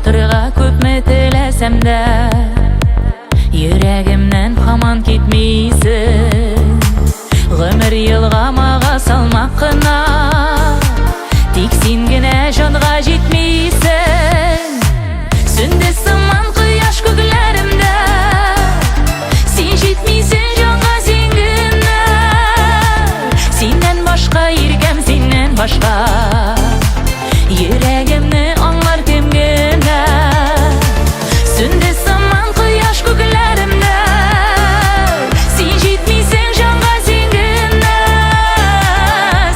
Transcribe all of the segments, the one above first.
Бакырга көпме телесем де, йөрәгемнән һаман китмисең. Гомер елга мага салмак кына, тик син генә җанга җитмисең. Сүнде сыман кояш күгләремдә, син җитмисең җанга син генә. Синнән башка иргәм, синнән башка йөрәгемне аңлар кем генә. Сүнде сыман кояш күгләремдә, син җитмисең җанга син генә.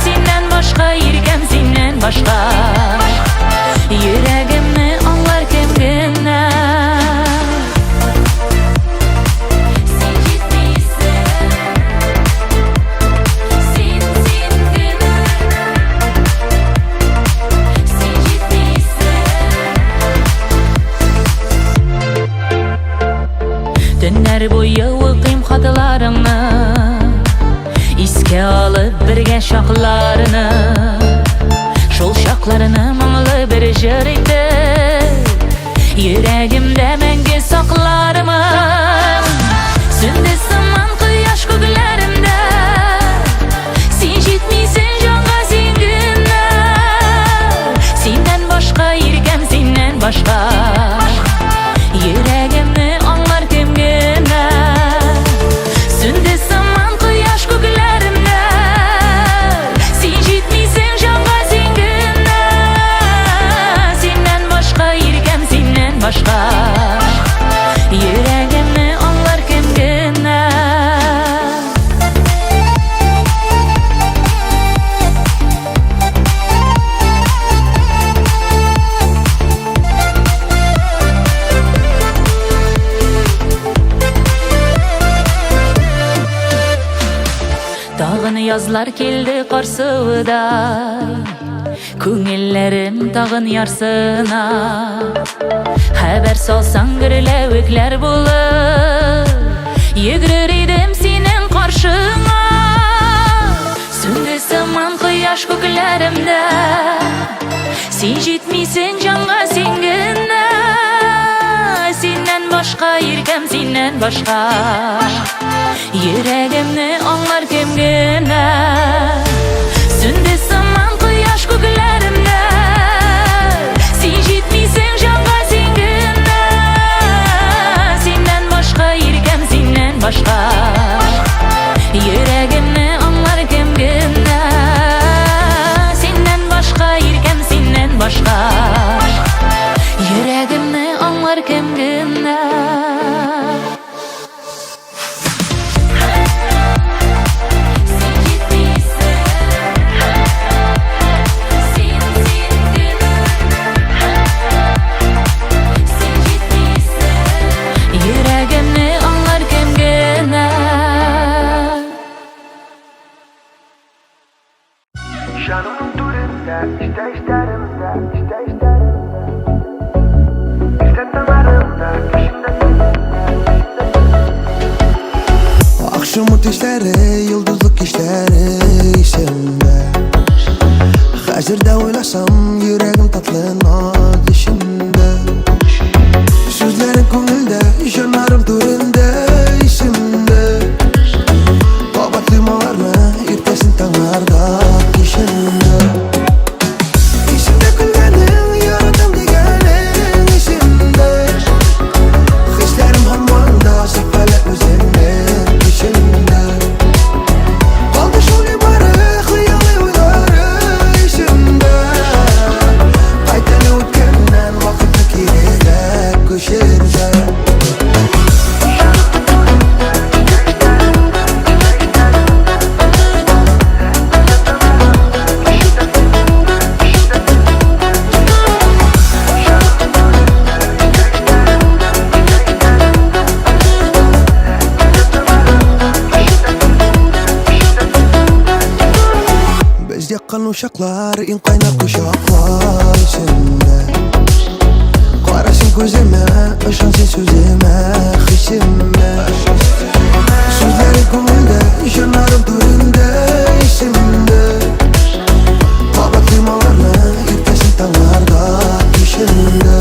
Синнән башка иргәм, синнән башка йөрәгемне аңлар кем генә. Син җитмисең, син генә. Син җитмисең. Төннәр буе укыйм хатларыңны, искә алып бергә чакларны. Шул чакларны моңлы бер җыр итеп, йөрәгемдә мәңге саклармын. Сүнде сыман кояш күгләремдә, син җитмисең җанга син генә. Синнән башка иргәм, синнән башка йөрәгемне аңлар кем генә. Сүнде сыман кояш күгләремдә, син җитмисең җанга син генә. Синнән башка иргәм, синнән башка йөрәгемне аңлар кем генә. Тагын язлар килде карсыдай, күңелләрем тагын ярсына. Хәбәр салсаң гөрләвекләр булып, йөгерер идем синең каршыңа. Сүнде сыман кояш күкләремдә, син җитмисең җанга син генә. Синнән башка иргәм, синнән башка йөрәгемне аңлар кем генә. Сүнде сыман кояш күгләремдә, син җитмисең җанга син генә. Синнән башка иргәм, синнән башка йөрәгемне аңлар кем генә. Синнән башка иргәм, синнән башка йөрәгемне аңлар кем генә. Йөрәгемне аңлар кем генә. Жанымның түрендә, işlerimdə, akşam ateşleri, yıldızlık işleri işimde. Hazırda oylasam yüreğim tatlınar dişimde. Sözlerin ko'ngilda, ishonarım turinde işimde. Baba tuymalarni ertasin tanglarda ishimde. İşimde kulganing, yaratim deganing ishimde. Hislerim hammonda, saqlab o'zingni ishimde. Qoldi shul iborat xiyoliy o'ylari ishimde. Qaytani o'tgandan vaqtni kerak ko'shirsa. Biz yakkan uşaklar, en kaynar kuşaklar içinde. Qarasın gözüme, ışansın sözüme, hisime. Sözlerin ko'ngilda, ishonarım turinde ishimde. Baba tuymalarni ertasin tanglarda ishimde.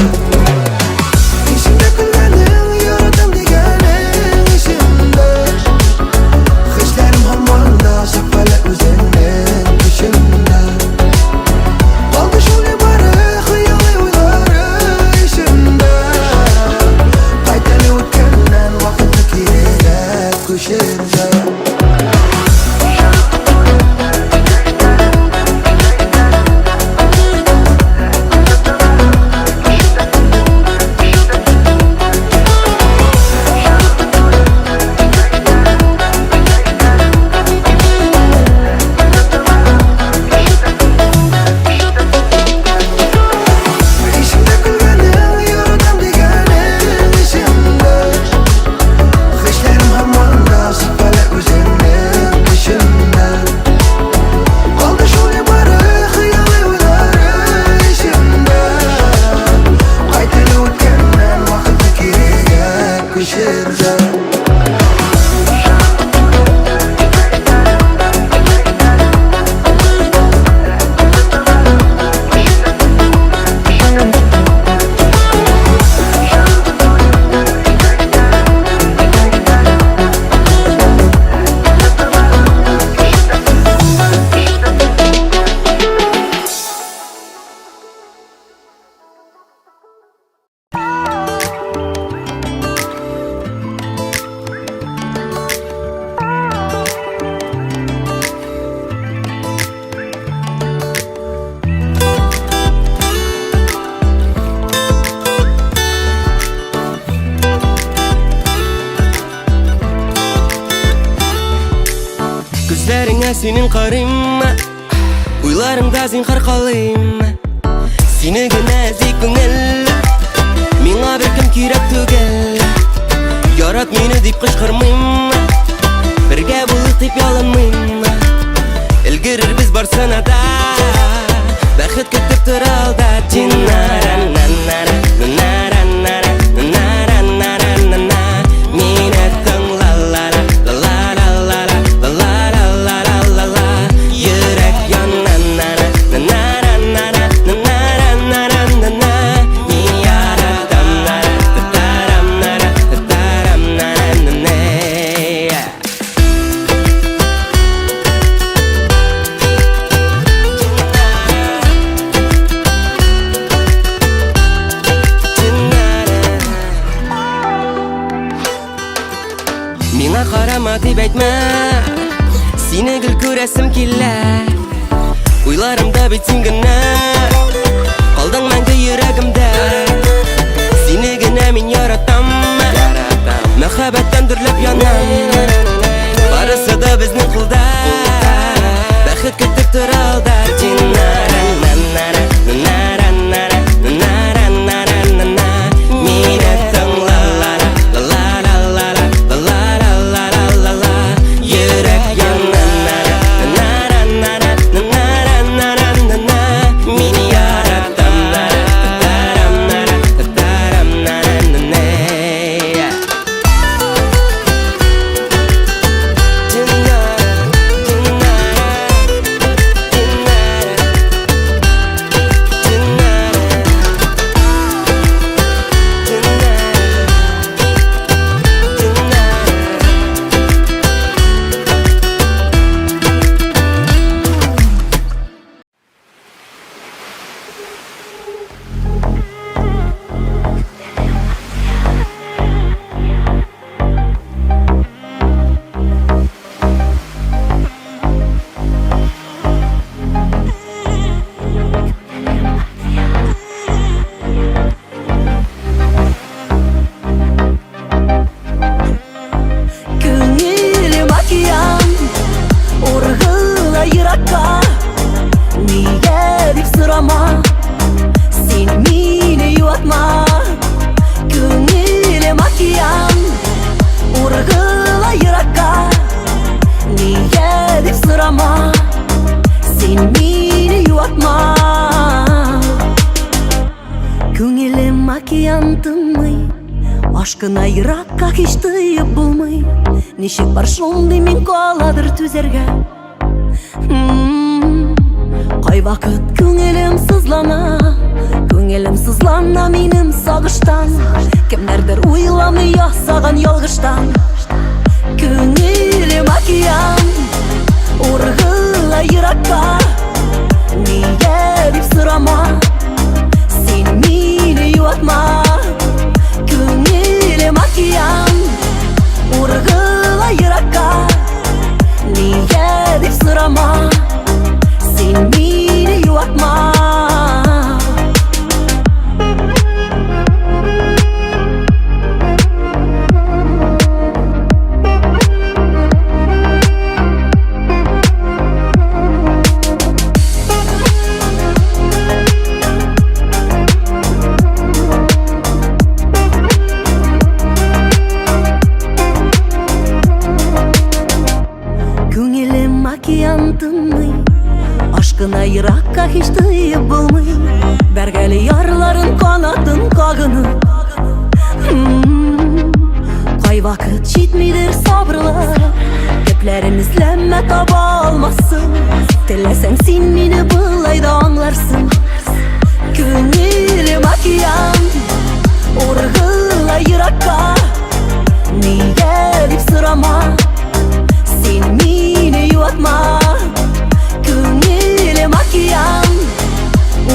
senin karım, uylarında zinhar kalım. Seni günezik güngel, mina bir kim kirek tügel. Yarat meni deyip kışkırmayım, birge bulduk deyip yalanmayım. İlgirir biz barsana da, baxit kütüp tur alda. Cinnara nanara nanara nara nanara nara nara. Mine tığla la la la la la la la la la la la la. Yürek yanan nara nanara nara nanara nara nara. Yaratam nara tataram nara tataram nara nara. Mina karama deyip etme, seni gül göresim killer. Uylarımda bitsin günler, kaldın мәңгі yüreğimde. Seni gene min yaratam, мәхәббәттән дөрләп янам. Барысы да безнең кулда, бәхет көтеп тор алда. Cinnara nanara nanara nara nanara nara nara. Mine tığla la la la la la la la la la la la la. Yürek yanan nara nara nara nara nara nara. Mini yaratam nara tataram nara tataram nara nara. Көңілім океан, орғыла иракка. Неге деп сұрама, сен мені юатма. Көңілім океан, орғыла иракка. Неге деп сұрама, сен мені юатма. Көңілім океан тынмай, ашкына иракка hiç тыйып булмый. Ничек бар шундый мен каладыр түзәргә. Кай вакыт күңелем сызлана минем сагыштан. Кемнәрдер уйламый ясаган ялгыштан. Күңелем океан, ургыла иракка. Нигә дип сорама, сен мине юатма. Күңелем океан, ургыла иракка. Нигә дип сорама, сен мине юатма. Күңелем океан тынмый, ашкына иракка hiç тыйып булмый. Бәргәле ярларын канатын кагынып. Кай вакыт җитмидер сабырлык, төпләрен эзләмә таба алмассың. Теләсәң син мине былай да аңларсың. Күңелем океан, ургыла иракка. Нигә дип сорама, сен мине юатма. Күңелем океан,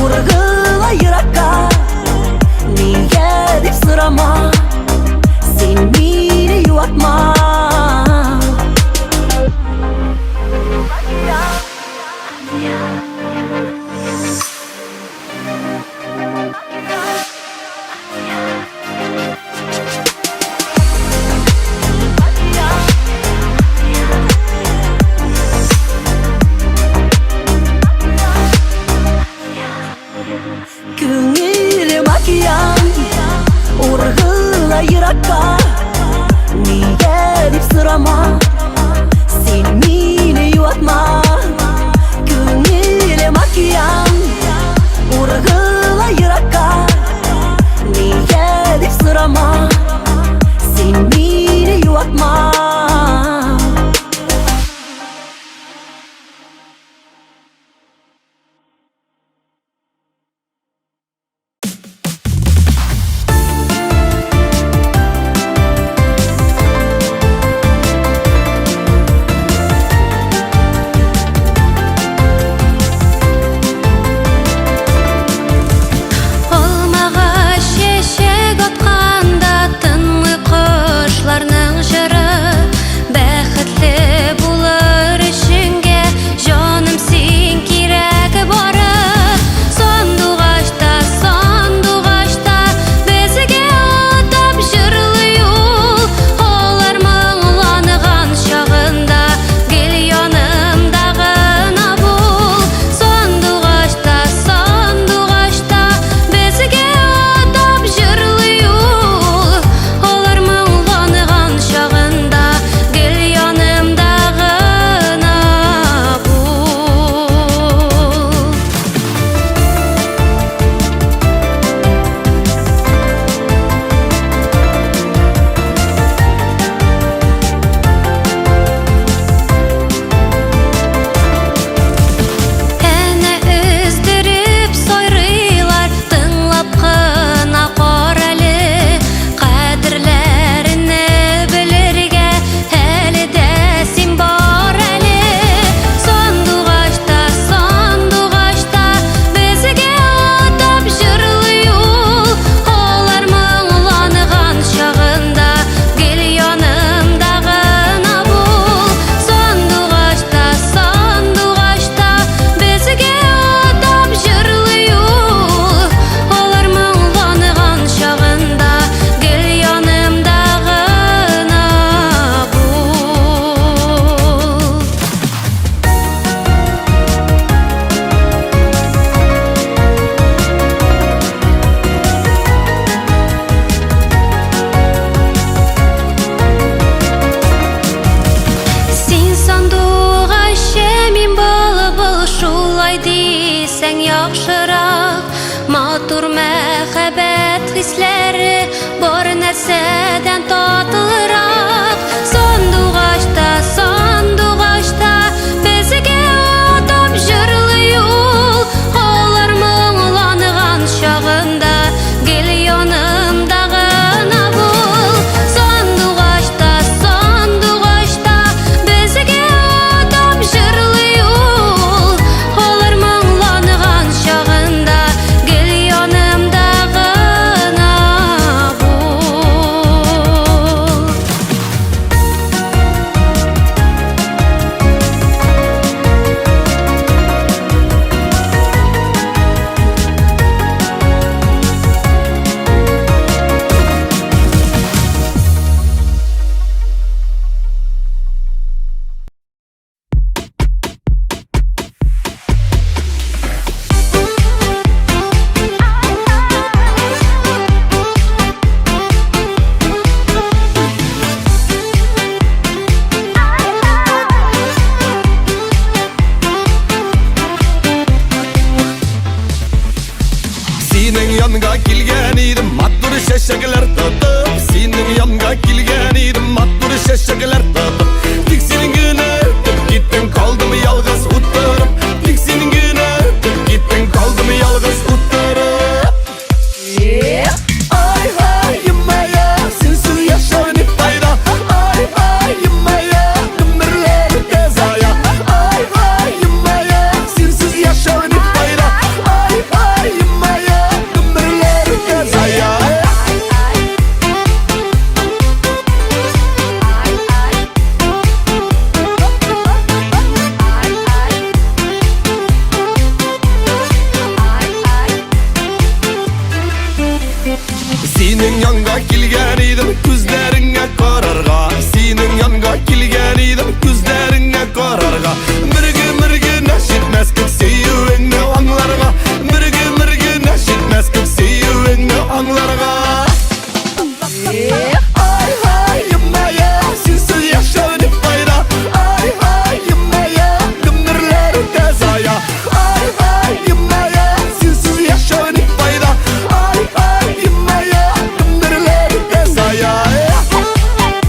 ургыла иракка. Нигә дип сорама, сен мине юатма. Odur məhəbbət hissləri bir nərsədən tatlırak. Sandıqaşda bizge adam jırlı yol. Ağlar muğlanğan şağında gel yanımda gına bul. Sandıqaşda bizge adam jırlı yol. Ağlar muğlanğan şağında gel yanımda gına bul. Senin yanга kilgen idim mattur şeşekler tatıp. Senin yanga kilgen idim mattur şeşekler tatıp. Tik senin güne öpüp gittin kaldım yalgız uttırıp. Tik senin güne öpüp gittin kaldım yalgız uttırıp. Ay ay yemmeye sensiz yaşar ne fayda. Ay ay yemmeye ömürler tezaya. Ay ay yemmeye sensiz yaşar ne fayda. Ay ay yemmeye ömürler tezaya. Senin yanга kilgen idim gözlerine kararga. Senin yanga kilgen idim gözlerine kararga. Mirgi neşitmez kök seyüvenni anlarga. Mirgi neşitmez kök seyüvenni anlarga. Ay ay yemmeye sensiz yaşar ne fayda. Ay ay yemmeye ömürler tezaya. Ay ay yemmeye sensiz yaşar ne fayda. Ay ay yemmeye ömürler tezaya. Ay ay ay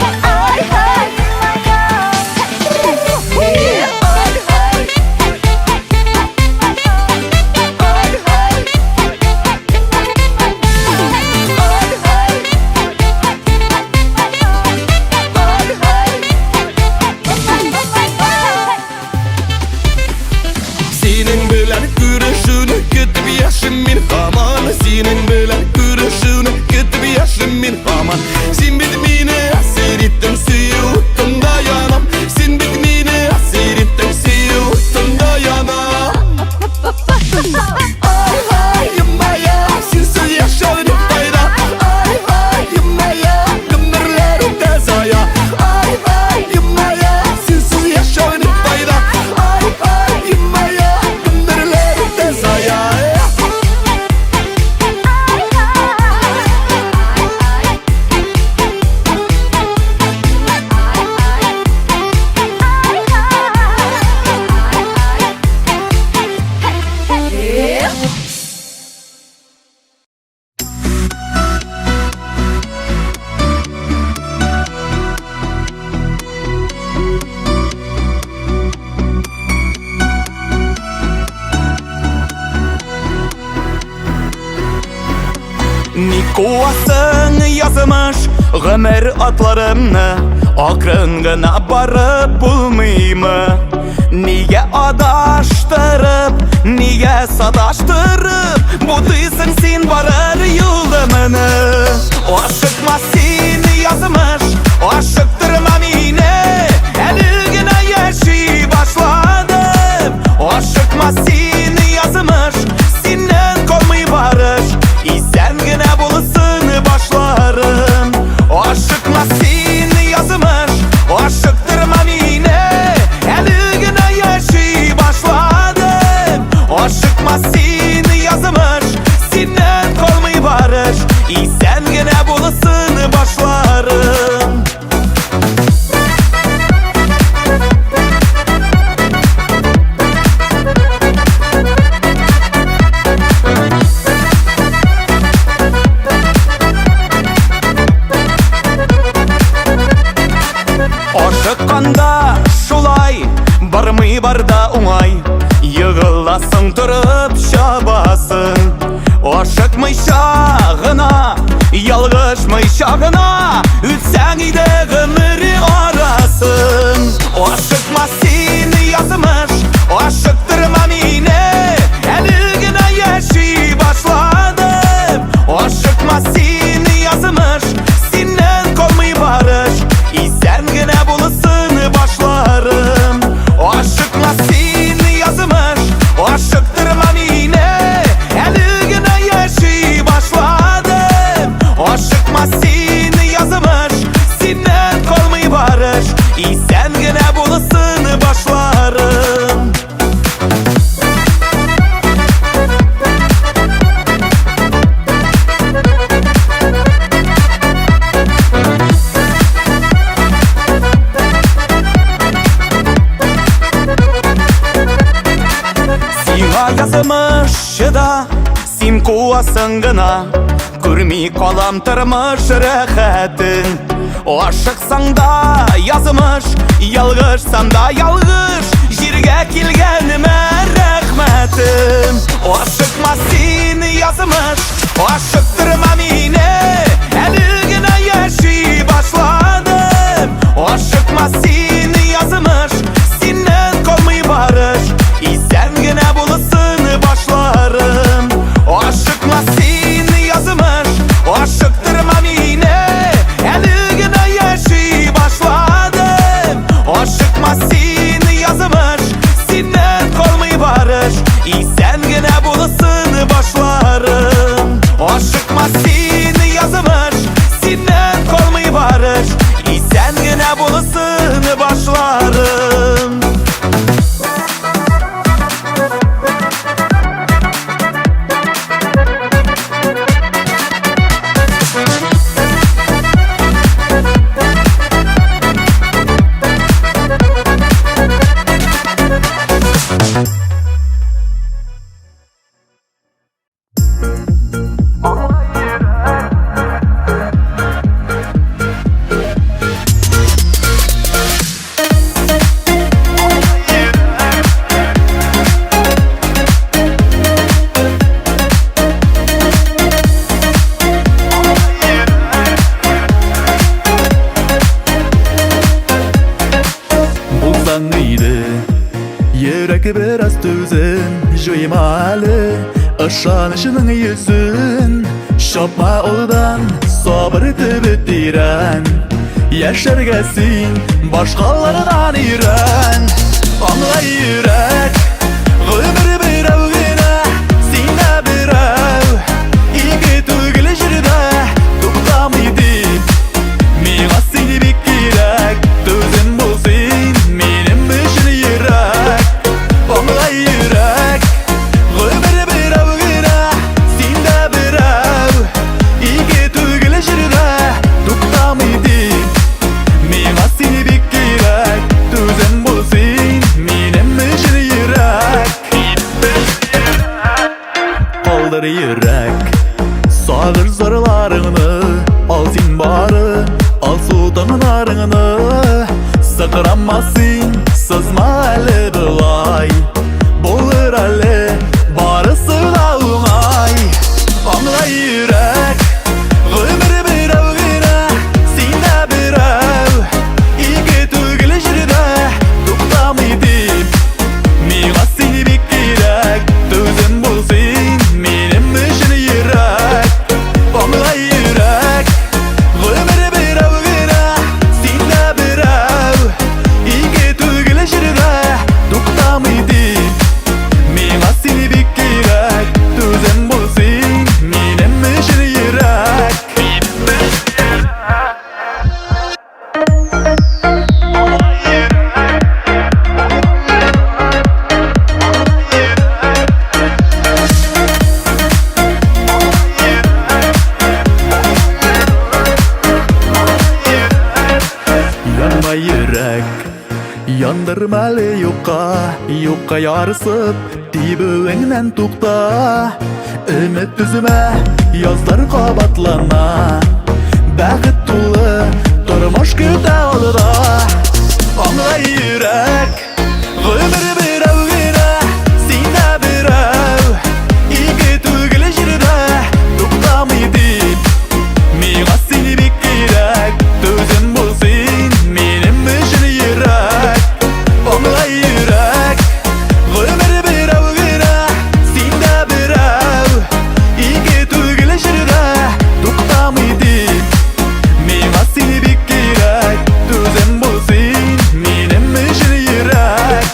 ay ay ay Senin bilen görüşünü kötü yaşım min haman. Senin bilen görüşünü kötü yaşım min haman. Sen bitmini asir ettin suyuttun dayanam. Sen bitmini asir ettin suyuttun dayanam. Ay ay yemmeye sensiz yaşar ne fayda. Ay ay yemmeye ömürler tezaya. Ay ay yemmeye sensiz yaşar ne fayda. Ay ay yemmeye ömürler tezaya. Nikuvasın yazmış ömür atlarımны. Akırın gına barıp bulmayımı. Nige adaştırıp, nige sadaştırıp. Buduysın sen varır yıldımını. Aşıkma seni yazmış, aşıktırma meni. Elgine yaşay başladım. Aşıkma seni yazmış, senden kolmay barış. İsen gine bulsun başlarım. Aşıkma seni bulısını başlarım. Aşıkkanda şulay, barmı barda uңай, yığılasың тұрып şabasың. Aşıkмыйша гына, ялгышмыйша гына, үтсәң иде гомере арасың. Aşıkма сені язмыш, aşıктырма мине, әле генә яши башладым. Aşıkма сені язмыш, синнән калмый барыш, исән генә булысыны башларым. Aşıkma seni язмыш, aşıktırma мине, әле генә яши башладым. Aşıkma seni язмыш, синнән калмый барыш, исән генә булысыны башларым. Сиңа язмышы да, син куасың гына, күрми калам тормыш рәхәтен. Ашыксаң да язмыш, ялгышсаң да ялгыш, җиргә килгәнемә рәхмәтем. Ашыкма син язмыш, ашыктырма мине, әле генә яши башладым. Ашыкма син язмыш, синнән калмый барыш, исән генә булысыны башларым. Ашыкма син язмыш, ашыктырма мине, әле генә яши башладым. Ашыкма син язмыш, синнән калмый барыш, исән генә булысыны башларым. Ашыкма син язмыш, синнән калмый барыш, исән генә булысыны башларым. Bulsan iyiydi, yürek biraz tüzün, juyma әлі, ышанышының yüzün. Şapma oldan, sabır tübüt diren, яшәргә син, башкалардан ирен. Аңлай йөрәк, гомер берәү генә, синдә берәү, ике түгел җирдә, туктамый дип. Миңа син бик кирәк, түзем булсын, минем өчен йөрәк. Аңлай йөрәк, гомер берәү генә, синдә берәү, ике түгел җирдә, туктамый дип. Миңа син бик кирәк, түзем булсын, минем өчен йөрәк. Калдыр йөрәк, сагыр зарларыңны, ал син бары, ал сутаңнарыңны. Сыкрама син, сызма әле былай, булыр әле барысы да уңай. Аңлай йөрәк, гомер берәү генә, синдә берәү, ике түгел җирдә, туктамый дип. Миңа син бик кирәк, түзем булсын, минем өчен йөрәк. Аңлай йөрәк, гомер берәү генә, синдә берәү, ике түгел җирдә, туктамый дип. Yandırmalı yokka yarısıp Diböğünden tukta Ümit düzüme yazlar kabatlana Baqit tulu turmuş küte oluda Anla yürek Ömür biravgine Sine birav İki tügülü jirde Tuktamaydı Miğaz seni bik gerek Tözün bulsun Benim için yürek Anla yürek Ömür biravgine Sine birav İki tügülü jirde Tuktamaydı Miğaz seni bik gerek Tözün bulsun Benim için yürek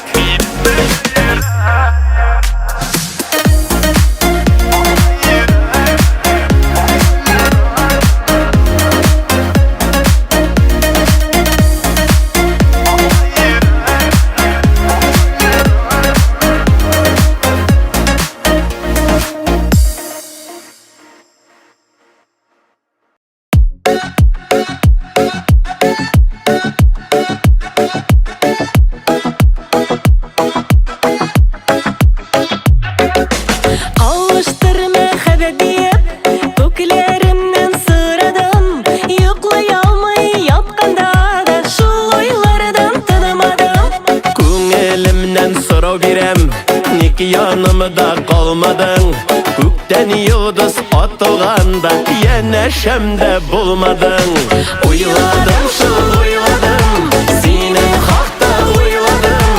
Alıştırma habibim Köklerimden sıradım Yoklayalmay yatkanda da Şul oylardan tanımadım Көңелімнен сұрау берем Неке yanımda қалмадың Көктен йылдыз атылғанда Янәшәмдә булмадың Ойладым, шул ойладым Синең хақта ойладым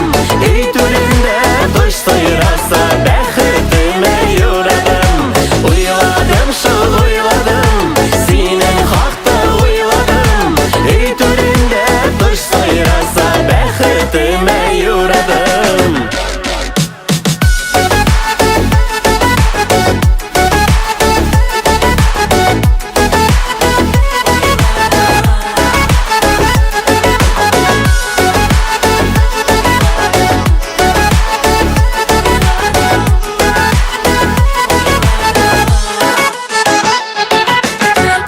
Ей түрендә тош сайраса Бәхетемә юрадым Ойладым, шул ойладым Синең хақта ойладым Ей түрендә тош сайраса Бәхетемә юрадым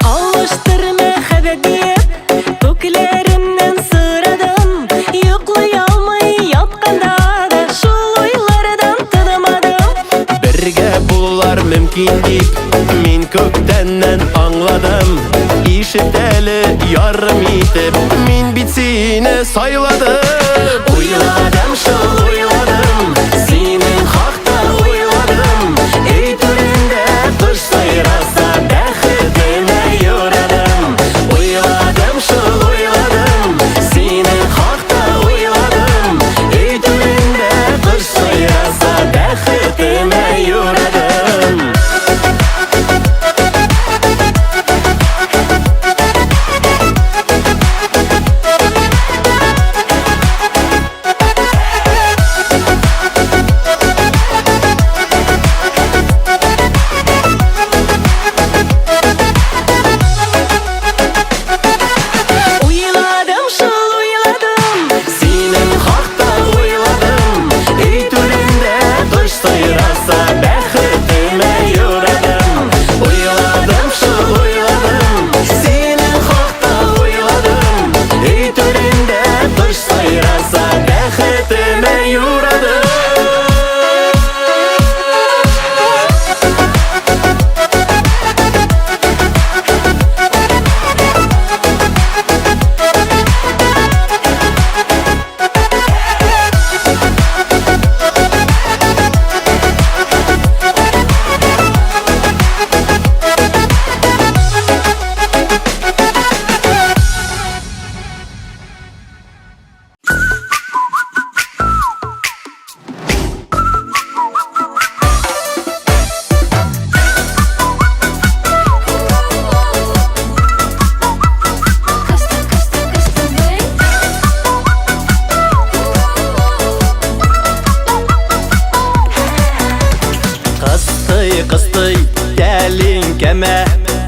Alıştırma habibim Köklerimden sıradım Yoklayalmay yatkanda da Şul oylardan tanımadım Бірге болар мүмкін деп Мен көктеннен аңладым Ишет әлі ярым етіп Мен бит сені сайладым Ойладым, шыл ойладым Сенің хақта ойладым Ей түрінде құш сайраса Бәхетіме юрадым Ойладым, шыл ойладым Сенің хақта ойладым Ей түрінде құш сайраса Бәхетіме юрадым Oyladım, şul oyladım Сенің хақта ойладым Ей түрінде тош сайраса Бәхетіме юрадым Ойладым, шыл ойладым Сенің хақта ойладым Ей түрінде тош сайраса Бәхетіме юрадым Қысты тәліңкәмә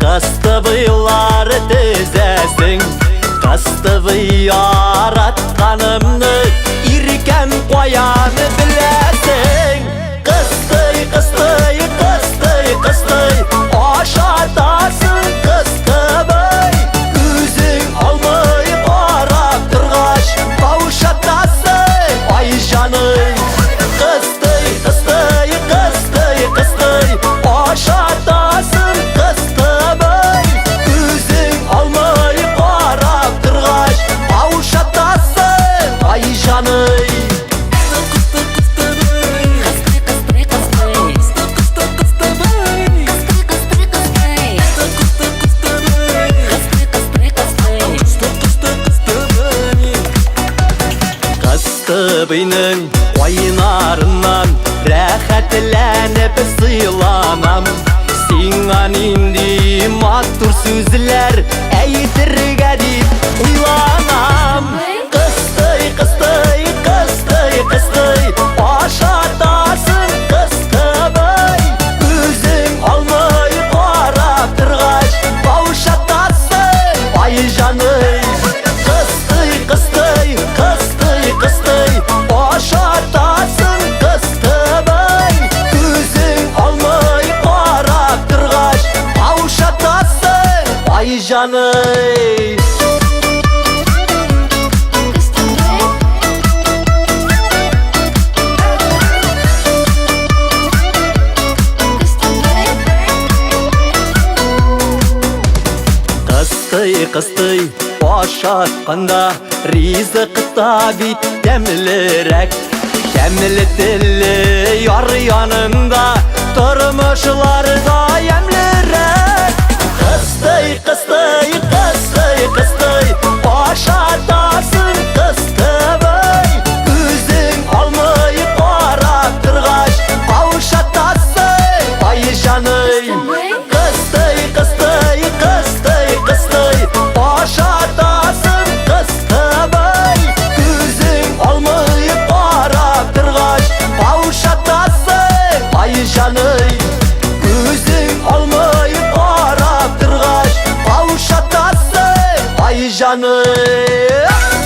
Қысты бұйлары тізәсің Қысты бұяратқанымны Иркен қояны біләсің Қысты Ашатасың қысты бұй Өзің алмай қарап тұрғаш Қаушатасың быйның ойнарынан рәхәтләнеп сыйланам. Сиңа нинди матур сүзләр әйтергә дип уйланам. Кыстый, кыстый, кыстый, кыстый, ашатасың кыстыбый. Үзең алмый карап торгач, каушатасың ай җаный. Кыстый, кыстый, кыстый, кыстый, ашатасың кыстыбый. Үзең алмый карап торгач, каушатасың ай җаный. Кыстый, кыстый, ашатканда ризыкта бит тәмлерәк. Тәмле телле яр янында тормышлар да ямьлерәк. Кыстый, кыстый, кыстый, кыстый, ашатасың кыстыбый. Үзең алмый карап торгач, каушатасың ай җаный. Кыстый, кыстый, кыстый, кыстый, ашатасың кыстыбый. Үзең алмый карап торгач, каушатасың ай җаный. Үзең алмый карап торгач, каушатасың ай җаный.